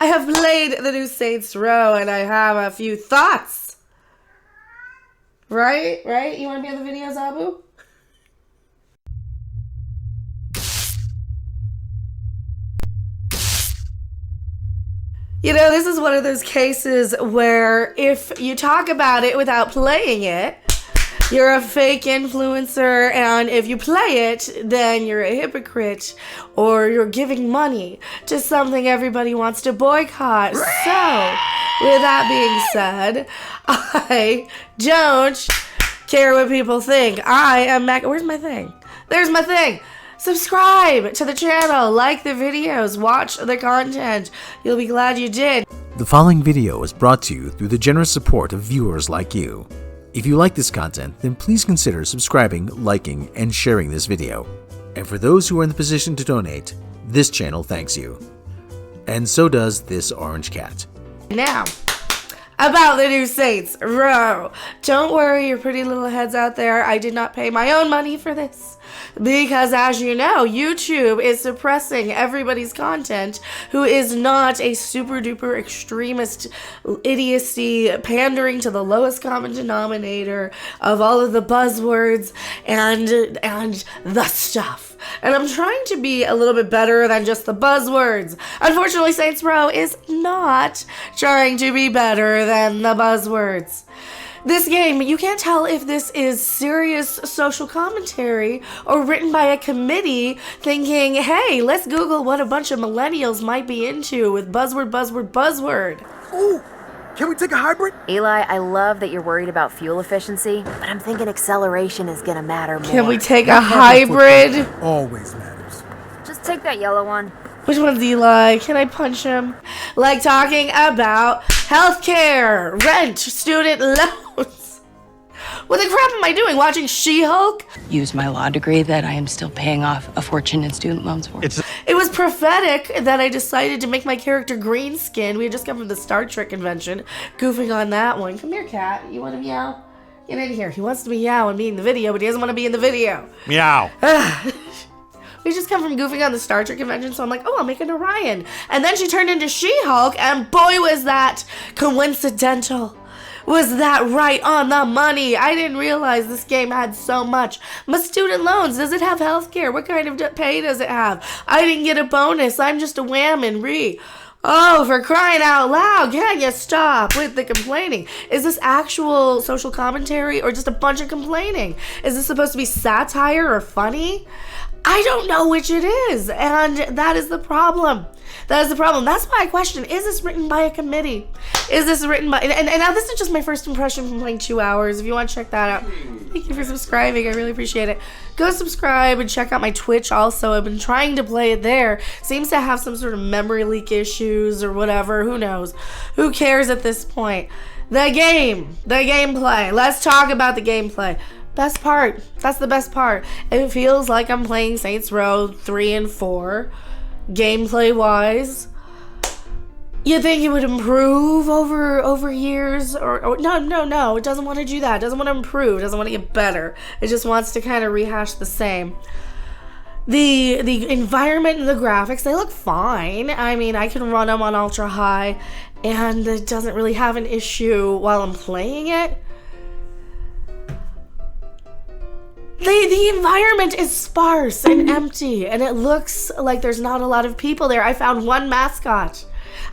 I have played the new Saints Row, and I have a few thoughts. Right? You want to be on the videos, Abu? You know, this is one of those cases where if you talk about it without playing it, you're a fake influencer, and if you play it, then you're a hypocrite, or you're giving money to something everybody wants to boycott. So, with that being said, I don't care what people think. I am where's my thing? There's my thing. Subscribe to the channel, like the videos, watch the content. You'll be glad you did. The following video is brought to you through the generous support of viewers like you. If you like this content, then please consider subscribing, liking, and sharing this video. And for those who are in the position to donate, this channel thanks you. And so does this orange cat. Now, about the new Saints Row. Don't worry, your pretty little heads out there. I did not pay my own money for this. Because as you know, YouTube is suppressing everybody's content who is not a super duper extremist idiocy, pandering to the lowest common denominator of all of the buzzwords and the stuff. And I'm trying to be a little bit better than just the buzzwords. Unfortunately, Saints Row is not trying to be better than the buzzwords. This game, you can't tell if this is serious social commentary or written by a committee thinking, hey, let's Google what a bunch of millennials might be into with buzzword. Ooh, can we take a hybrid? Eli, I love that you're worried about fuel efficiency, but I'm thinking acceleration is gonna matter more. Can we take a hybrid? Always matters. Just take that yellow one. Which one's Eli? Can I punch him? Like talking about healthcare, rent, student loans. What the crap am I doing? Watching She-Hulk? Use my law degree that I am still paying off a fortune in student loans for. It was prophetic that I decided to make my character green skinned. We had just come from the Star Trek convention, goofing on that one. Come here, cat. You want to meow? Get in here. He wants to meow and be in the video, but he doesn't want to be in the video. Meow. We just come from goofing on the Star Trek convention, so I'm like, oh, I'll make an Orion. And then she turned into She-Hulk, and boy, was that coincidental. Was that right on the money? I didn't realize this game had so much. My student loans, does it have health care? What kind of pay does it have? I didn't get a bonus. I'm just a wham and re. Oh, for crying out loud, can you stop with the complaining? Is this actual social commentary or just a bunch of complaining? Is this supposed to be satire or funny? I don't know which it is, and that is the problem. That's why I question, is this written by a committee? Is this written by, and now this is just my first impression from playing 2 hours. If you want to check that out, thank you for subscribing. I really appreciate it. Go subscribe and check out my Twitch also. I've been trying to play it there. Seems to have some sort of memory leak issues or whatever. Who knows? Who cares at this point? The gameplay. Let's talk about the gameplay. Best part. That's the best part. It feels like I'm playing Saints Row 3 and 4. Gameplay wise. You think it would improve over years? Or no. It doesn't want to do that. It doesn't want to improve. It doesn't want to get better. It just wants to kind of rehash the same. The environment and the graphics, they look fine. I mean, I can run them on ultra high, and it doesn't really have an issue while I'm playing it. The environment is sparse and empty, and it looks like there's not a lot of people there. I found one mascot.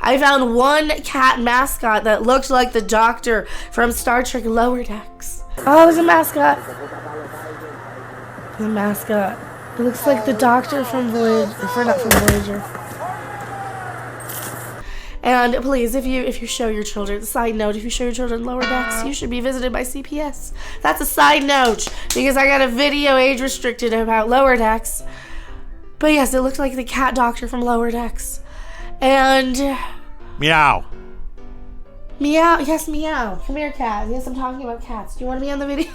I found one cat mascot that looked like the doctor from Star Trek Lower Decks. Oh, there's a mascot. The mascot. It looks like the doctor from Voyager. And please, if you show your children, side note, if you show your children Lower Decks, you should be visited by CPS. That's a side note, because I got a video age restricted about Lower Decks. But yes, it looked like the cat doctor from Lower Decks. And Meow. Meow, yes, meow. Come here, cat. Yes, I'm talking about cats. Do you want to be on the video?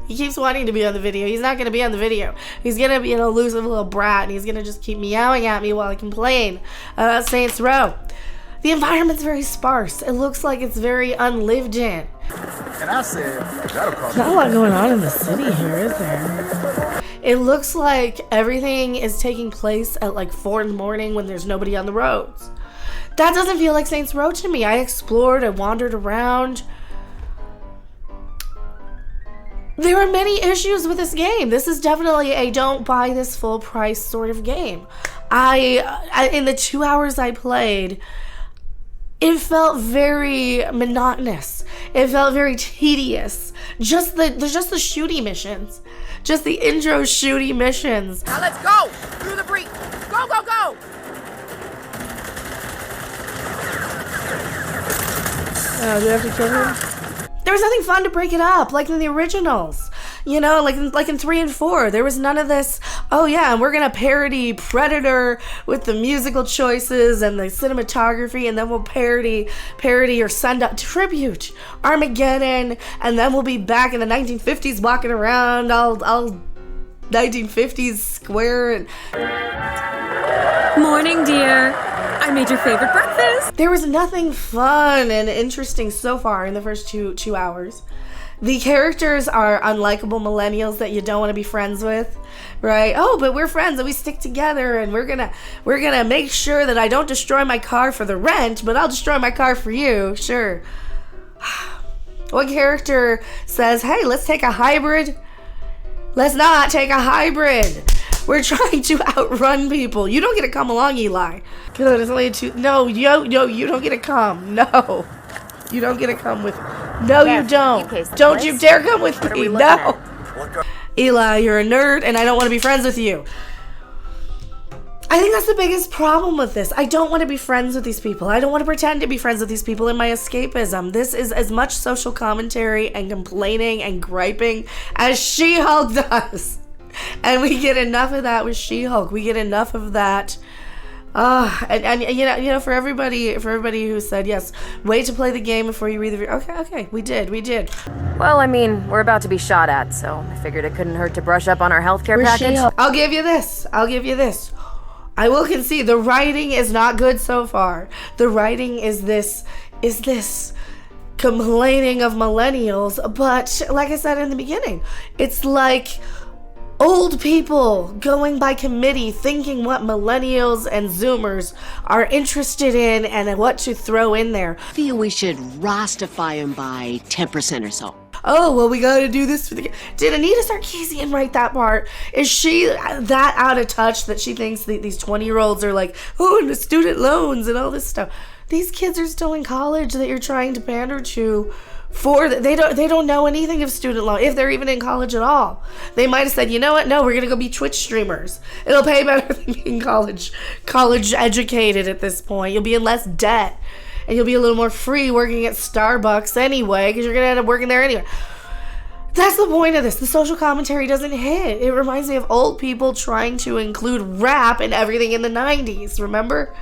He keeps wanting to be on the video. He's not going to be on the video. He's going to be an elusive little brat, and he's going to just keep meowing at me while I complain about Saints Row. The environment's very sparse. It looks like it's very unlived in. And I said, that'll cost. Not a lot going on in the city here, is there? It looks like everything is taking place at like 4 in the morning when there's nobody on the roads. That doesn't feel like Saints Row to me. I explored, I wandered around. There are many issues with this game. This is definitely a don't buy this full price sort of game. I in the 2 hours I played, it felt very monotonous. It felt very tedious. Just the shooty missions. Just the intro shooty missions. Now let's go! Through the breach! Go, go, go! Oh, do I have to kill him? There was nothing fun to break it up, like in the originals. You know, like in 3 and 4, there was none of this, oh yeah, and we're gonna parody Predator with the musical choices and the cinematography, and then we'll parody or send up tribute Armageddon, and then we'll be back in the 1950s walking around all 1950s square and... Morning, dear. I made your favorite breakfast. There was nothing fun and interesting so far in the first two hours. The characters are unlikable millennials that you don't want to be friends with, right? Oh, but we're friends and we stick together, and we're gonna make sure that I don't destroy my car for the rent, but I'll destroy my car for you. Sure. One character says, "Hey, let's take a hybrid." Let's not take a hybrid. We're trying to outrun people. You don't get to come along, Eli. Good, it's only two. No, you don't get to come. No. You don't get to come with me. No, Yes, you don't. you paced the Don't place. you dare come with What are me. we looking No. at? Eli, you're a nerd and I don't want to be friends with you. I think that's the biggest problem with this. I don't want to be friends with these people. I don't want to pretend to be friends with these people in my escapism. This is as much social commentary and complaining and griping as She-Hulk does. And we get enough of that with She-Hulk. We get enough of that. And you know, for everybody who said yes, wait to play the game before you read the review. Okay, we did. Well, I mean, we're about to be shot at, so I figured it couldn't hurt to brush up on our healthcare package. I'll give you this. I will concede the writing is not good so far. The writing is this complaining of millennials, but like I said in the beginning, it's like old people going by committee thinking what millennials and zoomers are interested in and what to throw in there. Feel we should Rastify him by 10% or so. Oh, well, we gotta do this for the... Did Anita Sarkeesian write that part? Is she that out of touch that she thinks these 20-year-olds are like, oh, and the student loans and all this stuff? These kids are still in college that you're trying to pander to. They don't know anything of student loan, if they're even in college at all. They might have said, you know what? No, we're gonna go be Twitch streamers. It'll pay better than being college educated at this point. You'll be in less debt, and you'll be a little more free working at Starbucks anyway, because you're gonna end up working there anyway. That's the point of this. The social commentary doesn't hit. It reminds me of old people trying to include rap and everything in the 90s. Remember?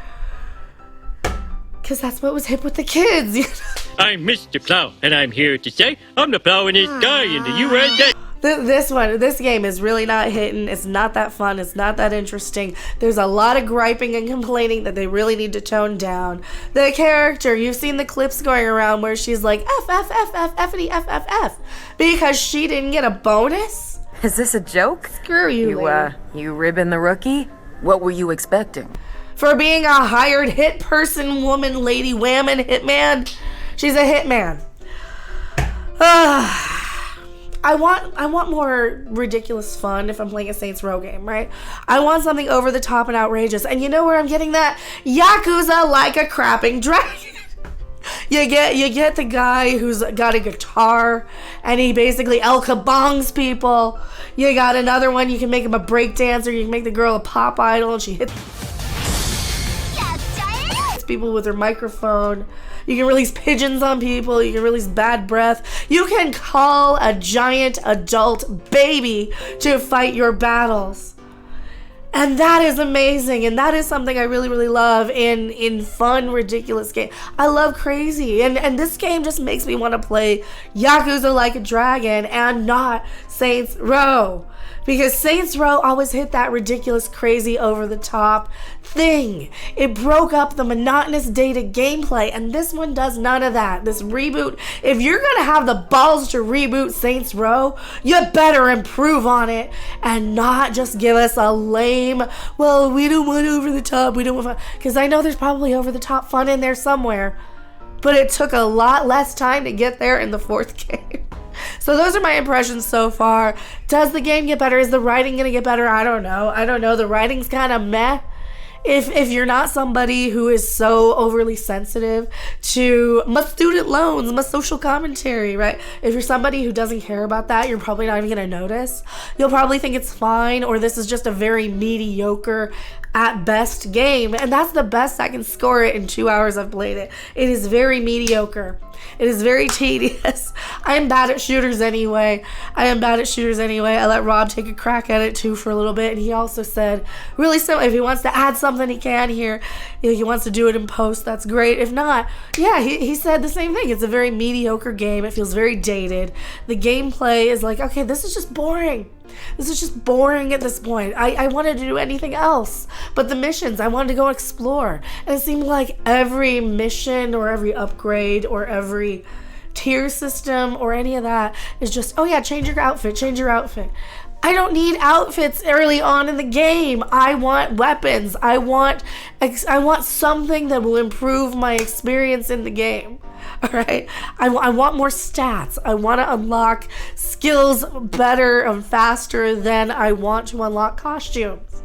Because that's what was hip with the kids. You know? I'm Mr. Plow, and I'm here to say I'm the plowingest guy in the USA. This game is really not hitting. It's not that fun. It's not that interesting. There's a lot of griping and complaining that they really need to tone down. The character, you've seen the clips going around where she's like, F-F-F-F-F-y, F-F-F, because she didn't get a bonus? Is this a joke? Screw you, lady. You ribbing the rookie? What were you expecting? For being a hired hit person, woman, lady, whammon, hitman. She's a hitman. I want more ridiculous fun if I'm playing a Saints Row game, right? I want something over the top and outrageous. And you know where I'm getting that? Yakuza like a crapping dragon. You get the guy who's got a guitar and he basically El Kabongs people. You got another one, you can make him a break dancer, you can make the girl a pop idol and she hits people with her microphone. You can release pigeons on people. You can release bad breath. You can call a giant adult baby to fight your battles. And that is amazing. And that is something I really, really love in fun, ridiculous game. I love crazy. And this game just makes me want to play Yakuza Like a Dragon and not Saints Row. Because Saints Row always hit that ridiculous, crazy, over-the-top thing. It broke up the monotonous, dated gameplay, and this one does none of that. This reboot, if you're gonna have the balls to reboot Saints Row, you better improve on it and not just give us a lame, well, we don't want over-the-top, we don't want fun. Because I know there's probably over-the-top fun in there somewhere, but it took a lot less time to get there in the 4th game. So those are my impressions so far. Does the game get better? Is the writing gonna get better? I don't know. The writing's kind of meh. If you're not somebody who is so overly sensitive to my student loans, my social commentary, right? If you're somebody who doesn't care about that, you're probably not even gonna notice. You'll probably think it's fine, or this is just a very mediocre at best game, and that's the best I can score it in 2 hours I've played it. It is very mediocre. It is very tedious. I'm bad at shooters anyway. I let Rob take a crack at it too for a little bit, and he also said, really simple, if he wants to add something, he can here. If he wants to do it in post, that's great. If not, yeah, he said the same thing. It's a very mediocre game. It feels very dated. The gameplay is like, okay, this is just boring. This is just boring at this point. I wanted to do anything else. But the missions, I wanted to go explore. And it seemed like every mission or every upgrade or every tier system or any of that is just, oh yeah, change your outfit. I don't need outfits early on in the game. I want weapons. I want something that will improve my experience in the game. All right, I want more stats. I want to unlock skills better and faster than I want to unlock costumes.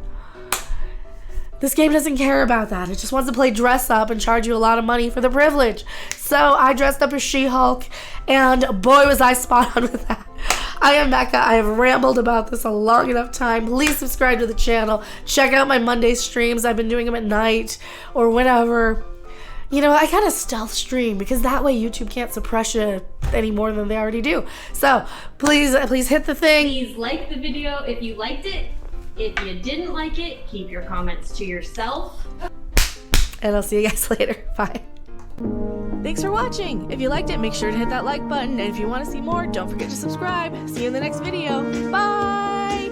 This game doesn't care about that. It just wants to play dress up and charge you a lot of money for the privilege. So I dressed up as She-Hulk, and boy was I spot on with that. I am Becca. I have rambled about this a long enough time. Please subscribe to the channel. Check out my Monday streams. I've been doing them at night or whenever. You know, I kind of stealth stream because that way YouTube can't suppress you any more than they already do. So please hit the thing. Please like the video if you liked it. If you didn't like it, keep your comments to yourself. And I'll see you guys later. Bye. Thanks for watching. If you liked it, make sure to hit that like button. And if you want to see more, don't forget to subscribe. See you in the next video. Bye.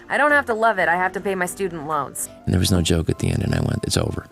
I don't have to love it. I have to pay my student loans. And there was no joke at the end, and I went, it's over.